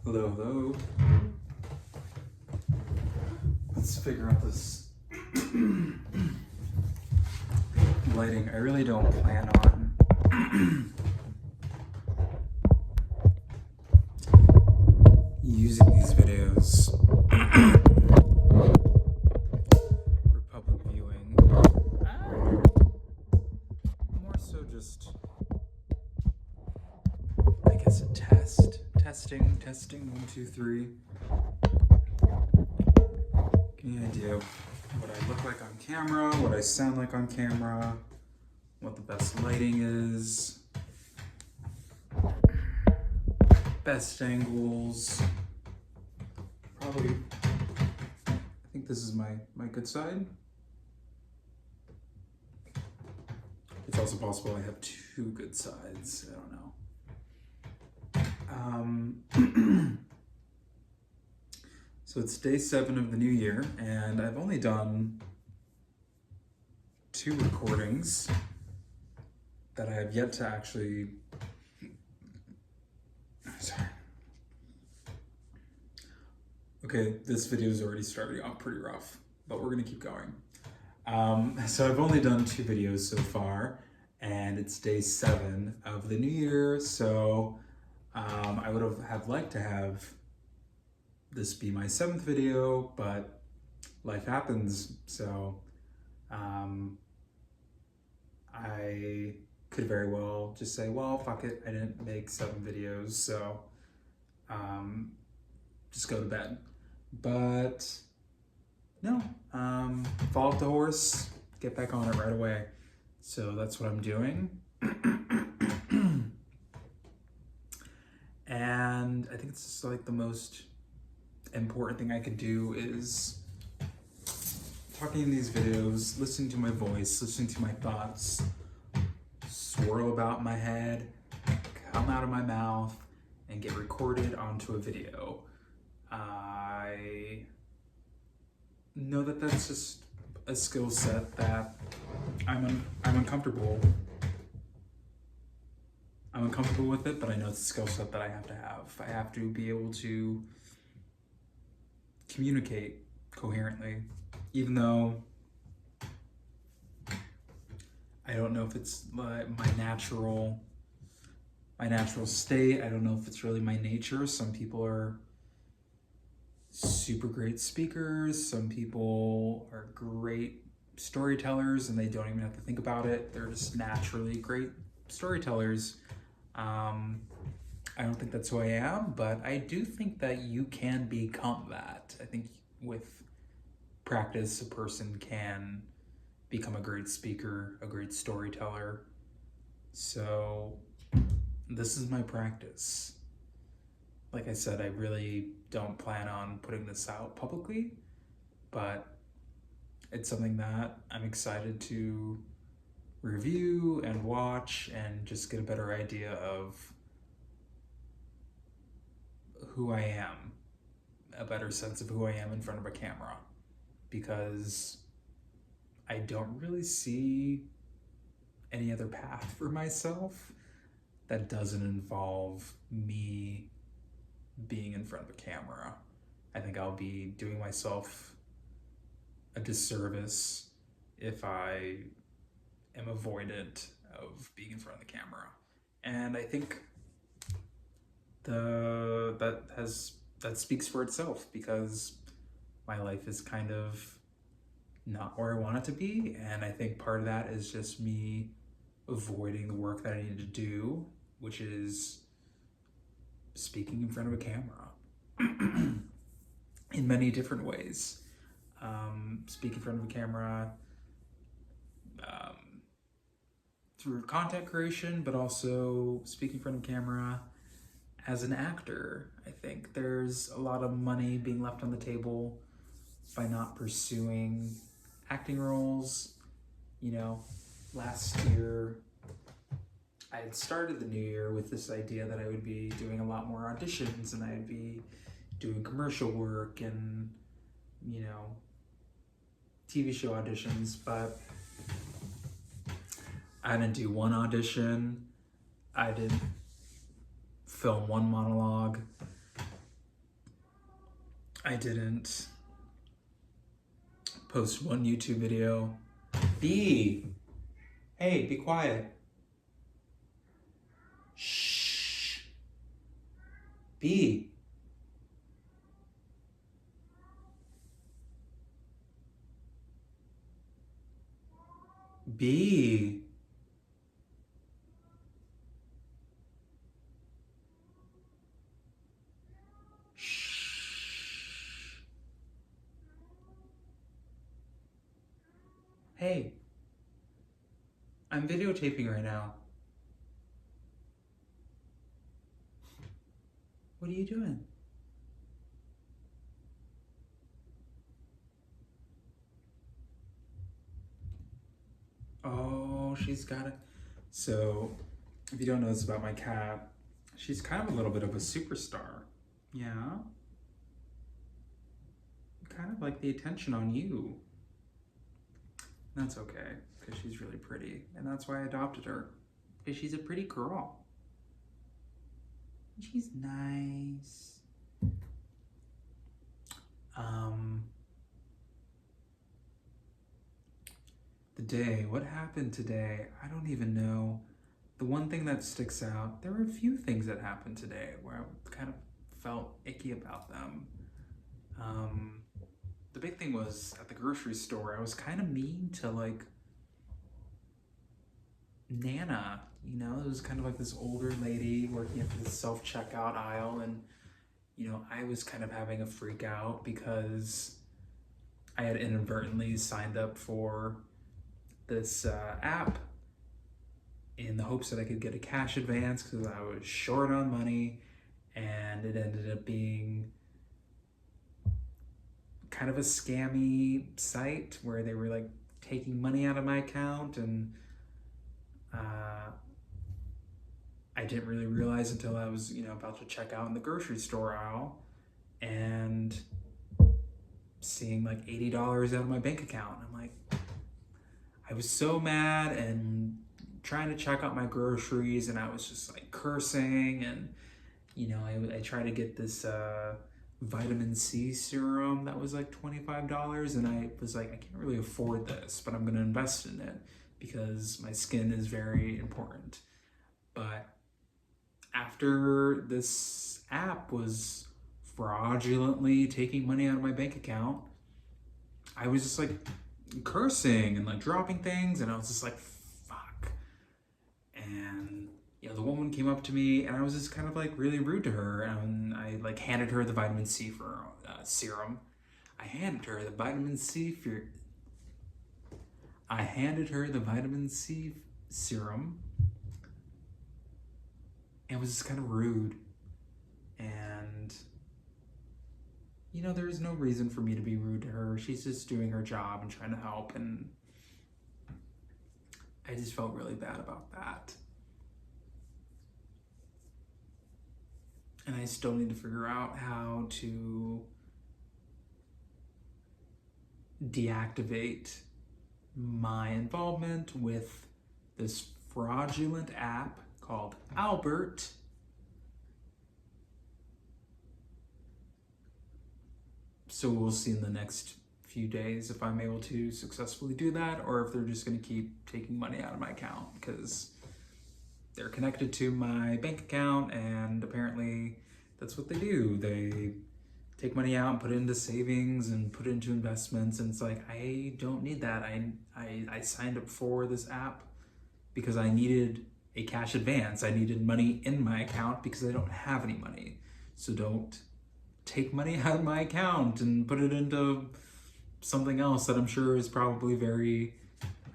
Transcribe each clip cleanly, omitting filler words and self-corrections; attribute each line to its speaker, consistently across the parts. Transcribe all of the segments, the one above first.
Speaker 1: Hello, hello. Let's figure out this lighting. I really don't plan on using these videos for public viewing. More so just, I guess, a test. Testing, 1, 2, 3. Any idea what I look like on camera, what I sound like on camera, what the best lighting is, best angles. Probably, I think this is my good side. It's also possible I have two good sides, I don't know. So it's day 7 of the new year, and I've only done 2 recordings that I have yet to actually. Sorry. Okay, this video is already starting off pretty rough, but we're gonna keep going. So I've only done 2 videos so far, and it's day 7 of the new year, so I would have liked to have this be my 7th video, but life happens, so I could very well just say, well, fuck it, I didn't make 7 videos, so just go to bed. But no, fall off the horse, get back on it right away. So that's what I'm doing. And I think it's just like the most important thing I could do is talking in these videos, listening to my voice, listening to my thoughts swirl about my head, come out of my mouth, and get recorded onto a video. I know that that's just a skill set that I'm uncomfortable. I'm uncomfortable with it, but I know it's a skill set that I have to have. I have to be able to communicate coherently, even though I don't know if it's my natural state. I don't know if it's really my nature. Some people are super great speakers. Some people are great storytellers and they don't even have to think about it. They're just naturally great storytellers. I don't think that's who I am, but I do think that you can become that. I think with practice, a person can become a great speaker, a great storyteller. So this is my practice. Like I said, I really don't plan on putting this out publicly, but it's something that I'm excited to review and watch and just get a better idea of who I am, a better sense of who I am in front of a camera, because I don't really see any other path for myself that doesn't involve me being in front of a camera. I think I'll be doing myself a disservice if I am avoidant of being in front of the camera. And I think that speaks for itself, because my life is kind of not where I want it to be, and I think part of that is just me avoiding the work that I need to do, which is speaking in front of a camera in many different ways. Speak in front of a camera through content creation, but also speak in front of a camera as an actor. I think there's a lot of money being left on the table by not pursuing acting roles. You know, last year I had started the new year with this idea that I would be doing a lot more auditions and I'd be doing commercial work and, you know, TV show auditions, but I didn't do one audition. I didn't film one monologue. I didn't post one YouTube video. B! Hey, be quiet. Shh. B. B. Shh. Hey. I'm videotaping right now. What are you doing? Oh, she's got it. So, if you don't know this about my cat, she's kind of a little bit of a superstar. Yeah? Kind of like the attention on you. That's okay, because she's really pretty, and that's why I adopted her. Because she's a pretty girl. She's nice. What happened today? I don't even know. The one thing that sticks out, there were a few things that happened today where I kind of felt icky about them. The big thing was at the grocery store, I was kind of mean to like Nana, you know, it was kind of like this older lady working at the self-checkout aisle, and you know, I was kind of having a freak out because I had inadvertently signed up for this app in the hopes that I could get a cash advance because I was short on money, and it ended up being kind of a scammy site where they were like taking money out of my account, and I didn't really realize until I was, you know, about to check out in the grocery store aisle and seeing like $80 out of my bank account. I'm like, I was so mad and trying to check out my groceries, and I was just like cursing, and you know, I tried to get this vitamin C serum that was like $25, and I was like, I can't really afford this, but I'm gonna invest in it because my skin is very important. But after this app was fraudulently taking money out of my bank account, I was just like cursing and like dropping things, and I was just like, fuck. And you know, the woman came up to me, and I was just kind of like really rude to her, and I like handed her the vitamin C for serum. I handed her the vitamin C serum, and was just kind of rude. And you know, there is no reason for me to be rude to her. She's just doing her job and trying to help, and I just felt really bad about that. And I still need to figure out how to deactivate my involvement with this fraudulent app called Albert. So we'll see in the next few days if I'm able to successfully do that, or if they're just going to keep taking money out of my account, because they're connected to my bank account, and apparently that's what they do. They take money out and put it into savings and put it into investments, and it's like, I don't need that. I signed up for this app because I needed a cash advance. I needed money in my account because I don't have any money. So don't take money out of my account and put it into something else that I'm sure is probably very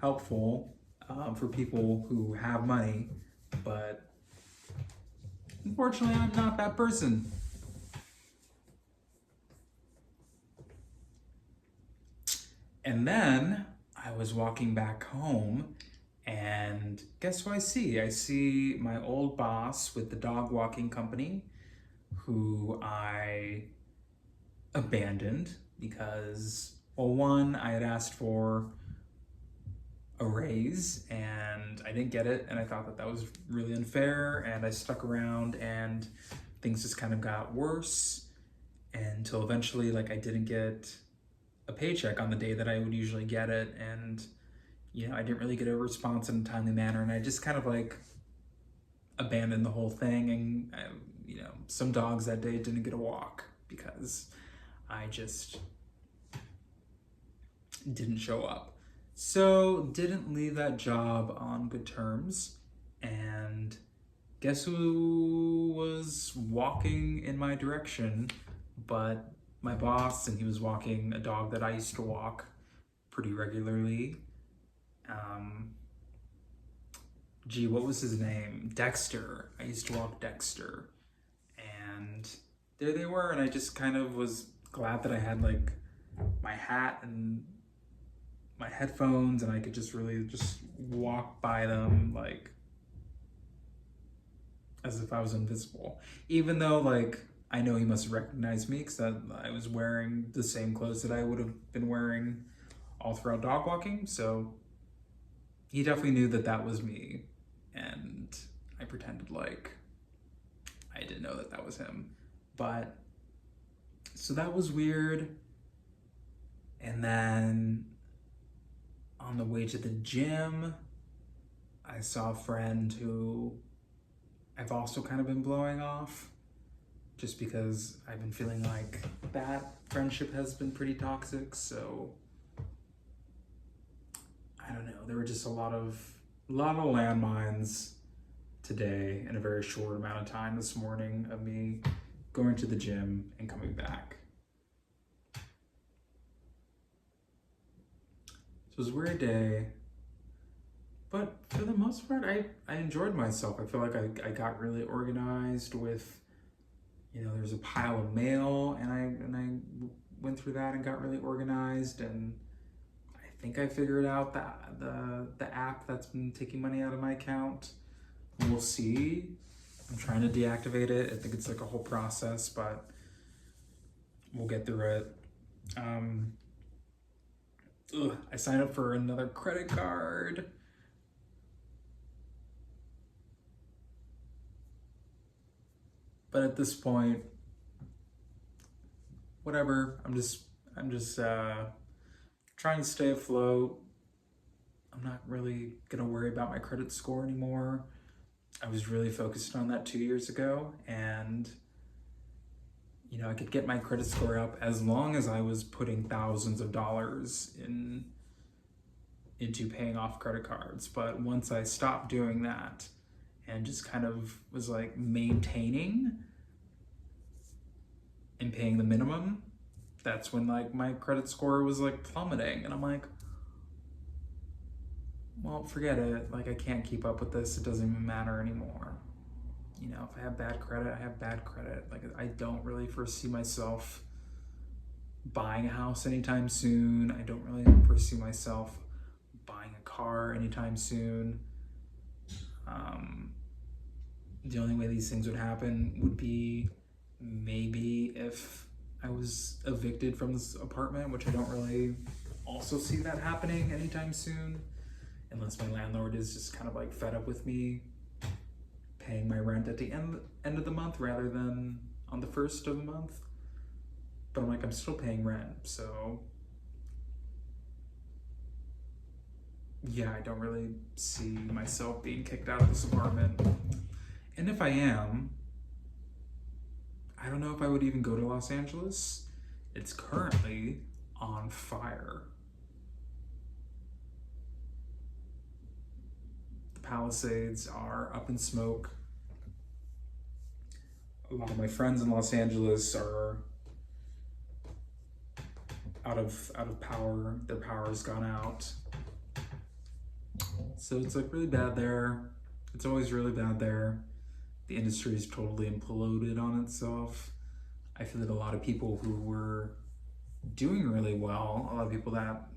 Speaker 1: helpful for people who have money, but unfortunately I'm not that person. And then I was walking back home, and guess who I see? I see my old boss with the dog walking company, who I abandoned because, well, one, I had asked for a raise and I didn't get it, and I thought that that was really unfair, and I stuck around and things just kind of got worse. until eventually, like, I didn't get a paycheck on the day that I would usually get it, and I didn't really get a response in a timely manner, and I just kind of like abandoned the whole thing. And some dogs that day didn't get a walk because I just didn't show up. So didn't leave that job on good terms, and guess who was walking in my direction but my boss, and he was walking a dog that I used to walk pretty regularly. What was his name? Dexter. I used to walk Dexter. And there they were, and I just kind of was glad that I had like my hat and my headphones, and I could just really just walk by them like as if I was invisible. Even though like I know he must have recognized me because I was wearing the same clothes that I would have been wearing all throughout dog walking. So he definitely knew that that was me, and I pretended like I didn't know that that was him. But so that was weird. And then on the way to the gym, I saw a friend who I've also kind of been blowing off, just because I've been feeling like that friendship has been pretty toxic. So I don't know, there were just a lot of landmines today in a very short amount of time this morning of me going to the gym and coming back. So it was a weird day, but for the most part, I enjoyed myself. I feel like I got really organized with, there's a pile of mail, and I went through that and got really organized, and I think I figured out the app that's been taking money out of my account. We'll see. I'm trying to deactivate it. I think it's like a whole process, but we'll get through it. I signed up for another credit card. But at this point, whatever. I'm just trying to stay afloat. I'm not really gonna worry about my credit score anymore. I was really focused on that 2 years ago, and I could get my credit score up as long as I was putting thousands of dollars into paying off credit cards. But once I stopped doing that and just kind of was like maintaining and paying the minimum, that's when like my credit score was like plummeting, and I'm like, well, forget it. Like, I can't keep up with this. It doesn't even matter anymore. If I have bad credit, I have bad credit. Like, I don't really foresee myself buying a house anytime soon. I don't really foresee myself buying a car anytime soon. The only way these things would happen would be maybe if I was evicted from this apartment, which I don't really also see that happening anytime soon, unless my landlord is just kind of like fed up with me paying my rent at the end of the month rather than on the first of the month. But I'm still paying rent, so yeah, I don't really see myself being kicked out of this apartment. And if I am, I don't know if I would even go to Los Angeles. It's currently on fire. The Palisades are up in smoke. A lot of my friends in Los Angeles are out of power. Their power's gone out. So it's like really bad there. It's always really bad there. The industry is totally imploded on itself. I feel that a lot of people who were doing really well, a lot of people that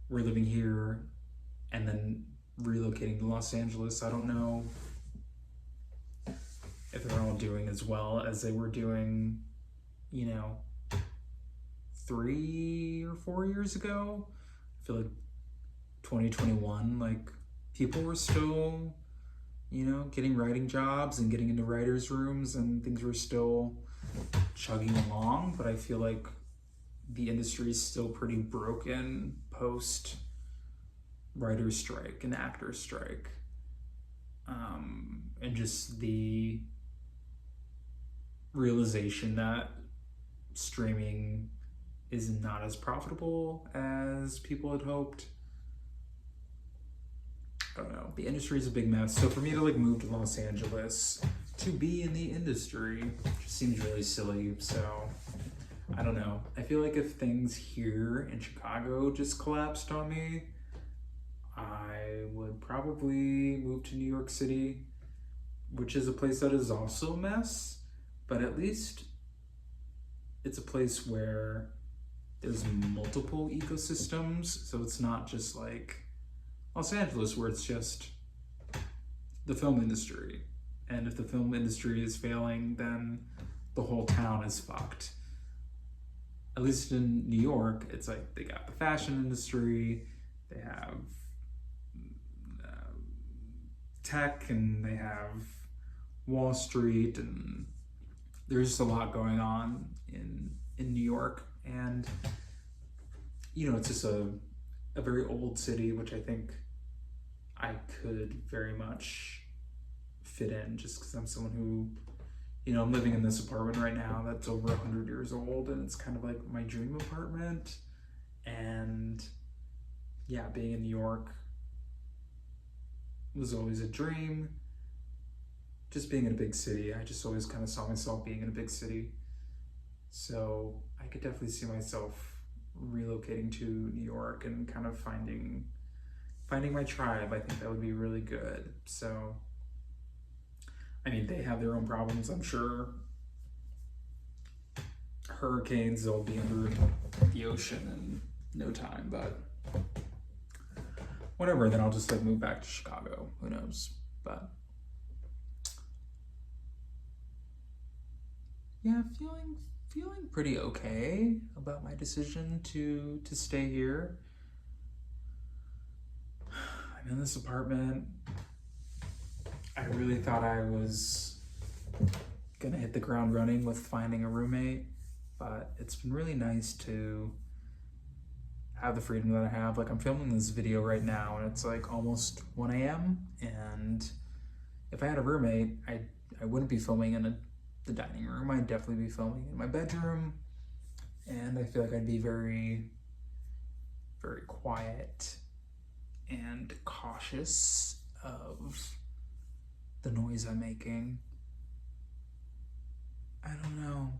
Speaker 1: were living here and then relocating to Los Angeles, I don't know if they're all doing as well as they were doing, 3 or 4 years ago. I feel like 2021, like people were still, getting writing jobs and getting into writers' rooms, and things were still chugging along, but I feel like the industry is still pretty broken post writer's strike and actor's strike. And just the realization that streaming is not as profitable as people had hoped. I don't know. The industry is a big mess. So for me to like move to Los Angeles to be in the industry just seems really silly. So I don't know. I feel like if things here in Chicago just collapsed on me, I would probably move to New York City, which is a place that is also a mess, but at least it's a place where there's multiple ecosystems. So it's not just like Los Angeles where it's just the film industry. And if the film industry is failing, then the whole town is fucked. At least in New York, it's like they got the fashion industry, they have tech, and they have Wall Street, and there's just a lot going on in New York. And you know, it's just a very old city, which I think I could very much fit in, just because I'm someone who, you know, I'm living in this apartment right now that's over 100 years old, and it's kind of like my dream apartment. And yeah, being in New York was always a dream. Just being in a big city, I just always kind of saw myself being in a big city. So I could definitely see myself relocating to New York and kind of finding my tribe. I think that would be really good. So I mean, they have their own problems, I'm sure. Hurricanes, they'll be under the ocean in no time, but whatever, then I'll just like move back to Chicago. Who knows? But yeah, feeling pretty okay about my decision to stay here. I'm in this apartment. I really thought I was gonna hit the ground running with finding a roommate, but it's been really nice to have the freedom that I have. Like, I'm filming this video right now and it's like almost 1 a.m. and if I had a roommate, I wouldn't be filming in the dining room. I'd definitely be filming in my bedroom, and I feel like I'd be very, very quiet and cautious of the noise I'm making. I don't know.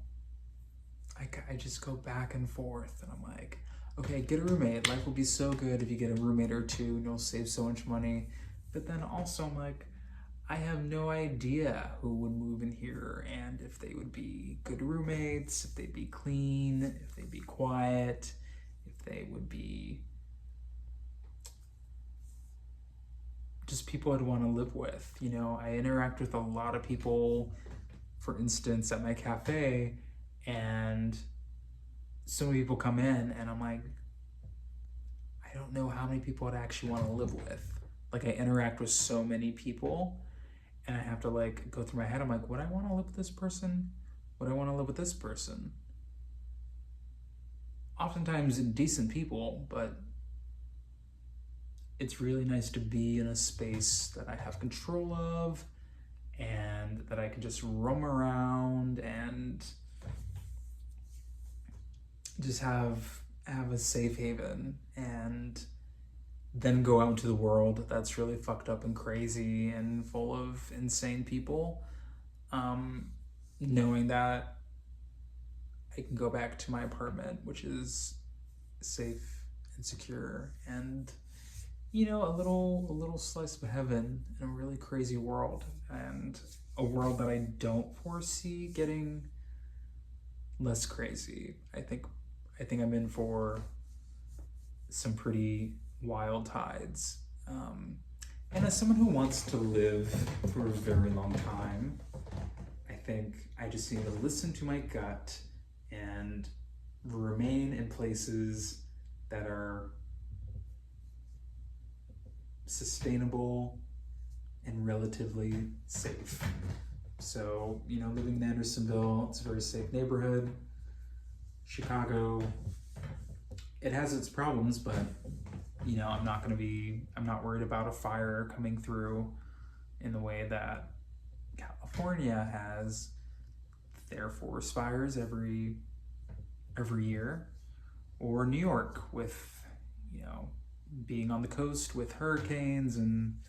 Speaker 1: I just go back and forth, and I'm like, okay, get a roommate. Life will be so good if you get a roommate or two, and you'll save so much money. But then also I'm like, I have no idea who would move in here, and if they would be good roommates, if they'd be clean, if they'd be quiet, if they would be just people I'd want to live with. You know, I interact with a lot of people, for instance, at my cafe, and so many people come in and I'm like, I don't know how many people I'd actually want to live with. Like, I interact with so many people and I have to like go through my head. I'm like, would I want to live with this person? Would I want to live with this person? Oftentimes decent people, but it's really nice to be in a space that I have control of and that I can just roam around and just have a safe haven, and then go out into the world that's really fucked up and crazy and full of insane people, knowing that I can go back to my apartment, which is safe and secure, and you know, a little slice of heaven in a really crazy world, and a world that I don't foresee getting less crazy. I think I'm in for some pretty wild tides. And as someone who wants to live for a very long time, I think I just need to listen to my gut and remain in places that are sustainable and relatively safe. So, living in Andersonville, it's a very safe neighborhood. Chicago, it has its problems, but I'm not worried about a fire coming through in the way that California has their forest fires every year, or New York with, being on the coast with hurricanes and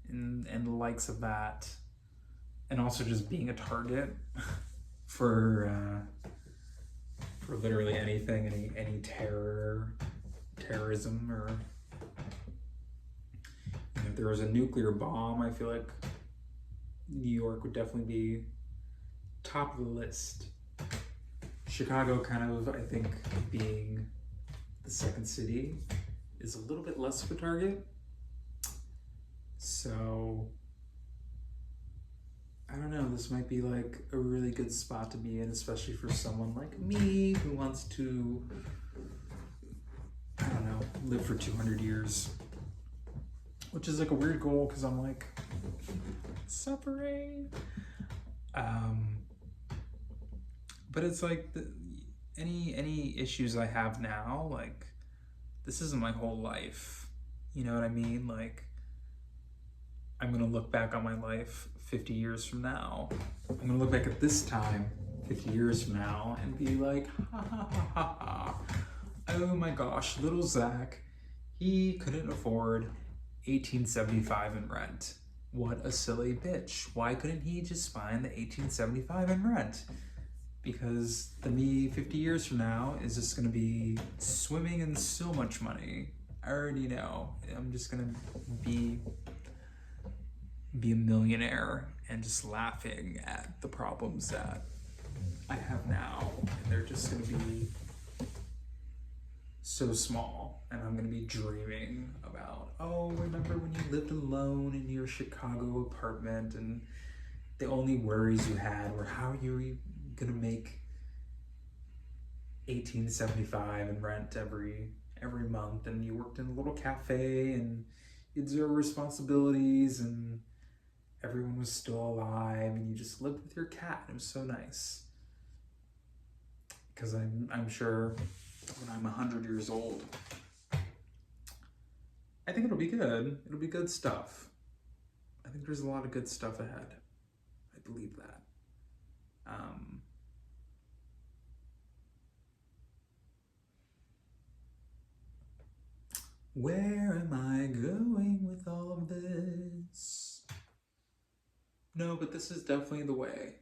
Speaker 1: the likes of that, and also just being a target for literally anything, any terrorism, or if there was a nuclear bomb, I feel like New York would definitely be top of the list. Chicago, kind of, I think, being the second city, is a little bit less of a target. So I don't know, this might be like a really good spot to be in, especially for someone like me who wants to, I don't know, live for 200 years. Which is like a weird goal because I'm like suffering. But it's like any issues I have now, like, this isn't my whole life. You know what I mean? Like, I'm gonna look back on my life 50 years from now. I'm gonna look back at this time 50 years from now and be like, ha ha ha ha ha. Oh my gosh, little Zach, he couldn't afford $18.75 in rent. What a silly bitch. Why couldn't he just find the $18.75 in rent? Because the me 50 years from now is just gonna be swimming in so much money. I already know. I'm just gonna be a millionaire and just laughing at the problems that I have now. And they're just gonna be so small. And I'm gonna be dreaming about, oh, remember when you lived alone in your Chicago apartment and the only worries you had were how you were gonna make $18.75 in rent every month, and you worked in a little cafe and you had zero responsibilities and everyone was still alive and you just lived with your cat. It was so nice. Because I'm sure when I'm 100 years old, I think it'll be good. It'll be good stuff. I think there's a lot of good stuff ahead. I believe that. Where am I going with all of this? No, but this is definitely the way.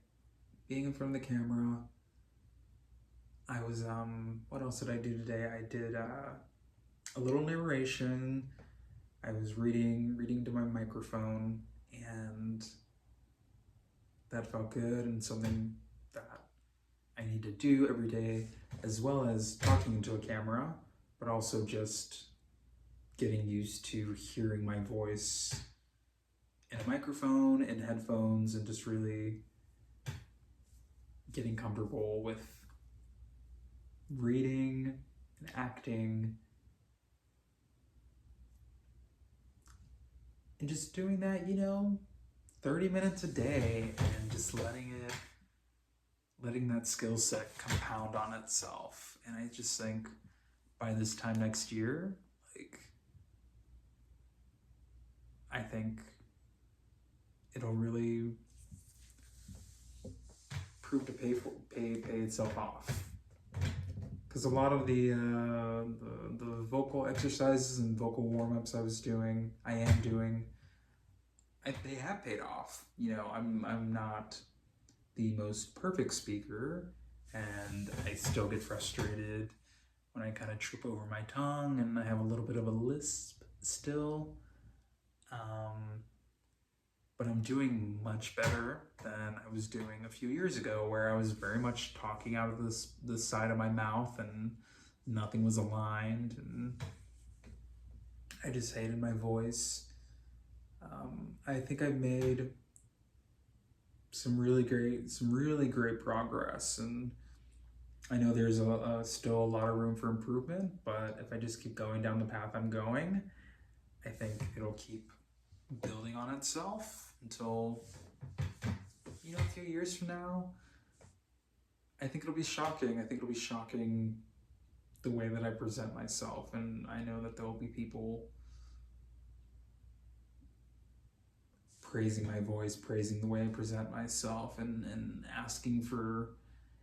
Speaker 1: Being in front of the camera. I was, what else did I do today? I did a little narration. I was reading to my microphone, and that felt good, and something that I need to do every day, as well as talking into a camera, but also just getting used to hearing my voice in a microphone and headphones, and just really getting comfortable with reading and acting, and just doing that, 30 minutes a day, and just letting that skill set compound on itself. And I just think by this time next year, I think it'll really prove to pay itself off. Because a lot of the vocal exercises and vocal warm-ups I am doing, they have paid off. I'm not the most perfect speaker, and I still get frustrated when I kind of trip over my tongue, and I have a little bit of a lisp still. But I'm doing much better than I was doing a few years ago, where I was very much talking out of this side of my mouth and nothing was aligned, and I just hated my voice. I think I've made some really great progress, and I know there's still a lot of room for improvement, but if I just keep going down the path I'm going, I think it'll keep building on itself until a few years from now, I think it'll be shocking. I think it'll be shocking the way that I present myself. And I know that there will be people praising my voice, praising the way I present myself, and asking for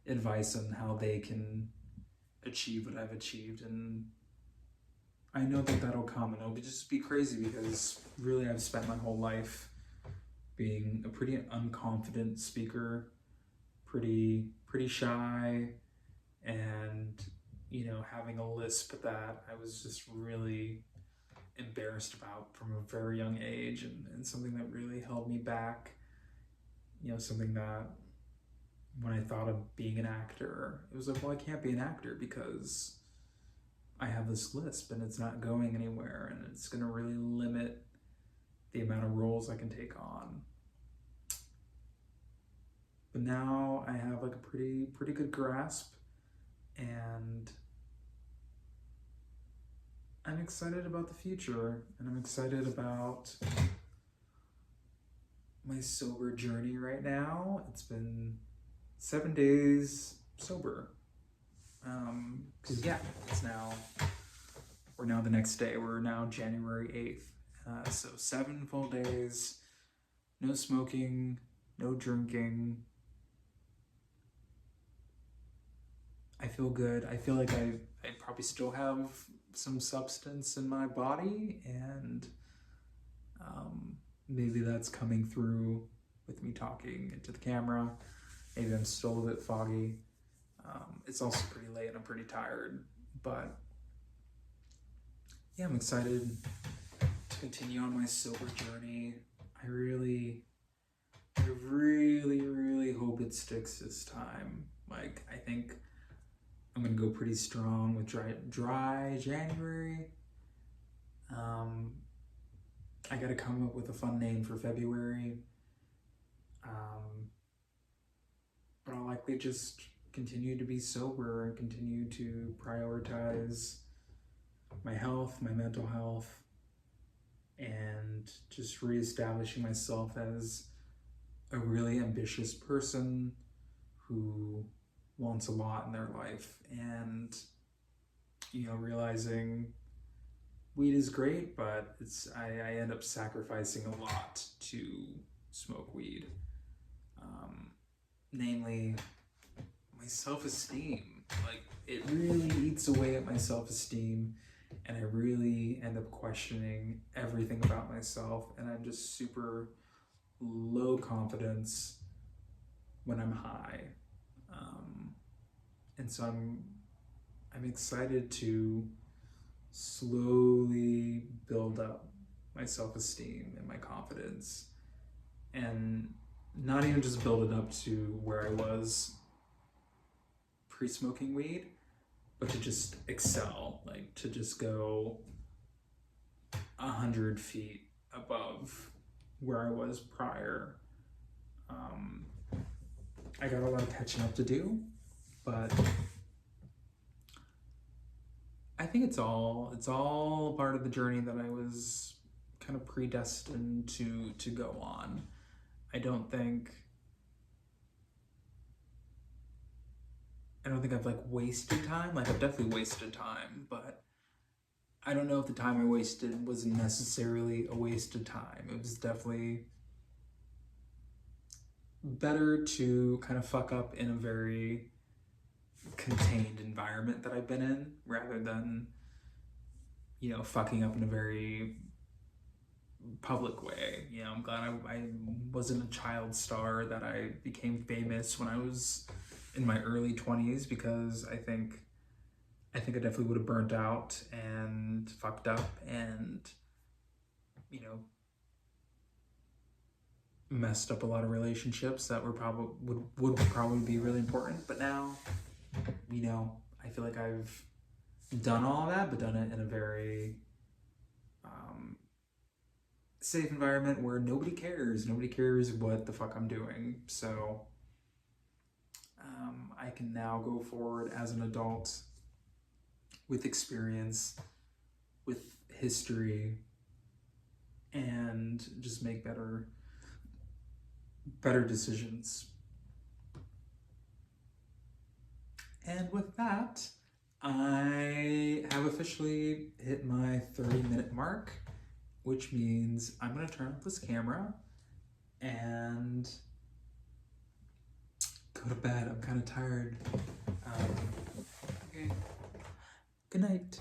Speaker 1: advice on how they can achieve what I've achieved. And I know that that'll come, and it'll just be crazy because really I've spent my whole life being a pretty unconfident speaker, pretty shy, and having a lisp that I was just really embarrassed about from a very young age, and something that really held me back. Something that when I thought of being an actor, it was like, well, I can't be an actor because I have this lisp and it's not going anywhere, and it's going to really limit the amount of roles I can take on. But now I have like a pretty good grasp, and I'm excited about the future, and I'm excited about my sober journey right now. It's been 7 days sober. Cause yeah, we're now the next day. We're now January 8th. So 7 full days, no smoking, no drinking. I feel good. I feel like I probably still have some substance in my body, and maybe that's coming through with me talking into the camera. Maybe I'm still a bit foggy. It's also pretty late and I'm pretty tired, but yeah, I'm excited to continue on my sober journey. I really hope it sticks this time. Like, I think I'm gonna go pretty strong with dry January. I gotta come up with a fun name for February. But I'll likely just continue to be sober and continue to prioritize my health, my mental health, and just reestablishing myself as a really ambitious person who wants a lot in their life, and realizing weed is great, but I end up sacrificing a lot to smoke weed. Namely, my self-esteem. Like, it really eats away at my self-esteem, and I really end up questioning everything about myself, and I'm just super low confidence when I'm high. And so I'm excited to slowly build up my self-esteem and my confidence, and not even just build it up to where I was pre-smoking weed, but to just excel, like to just go 100 feet above where I was prior. I got a lot of catching up to do, but I think it's all part of the journey that I was kind of predestined to go on. I don't think I've like wasted time. Like, I've definitely wasted time, but I don't know if the time I wasted was necessarily a waste of time. It was definitely better to kind of fuck up in a very contained environment that I've been in, rather than fucking up in a very public way. I'm glad I wasn't a child star, that I became famous when I was in my early 20s, because I think I definitely would have burnt out and fucked up, and messed up a lot of relationships that were would probably be really important. But now, I feel like I've done all of that, but done it in a very safe environment where nobody cares what the fuck I'm doing. So I can now go forward as an adult with experience, with history, and just make better better decisions. And with that, I have officially hit my 30-minute mark, which means I'm gonna turn off this camera and go to bed. I'm kind of tired. Okay. Good night.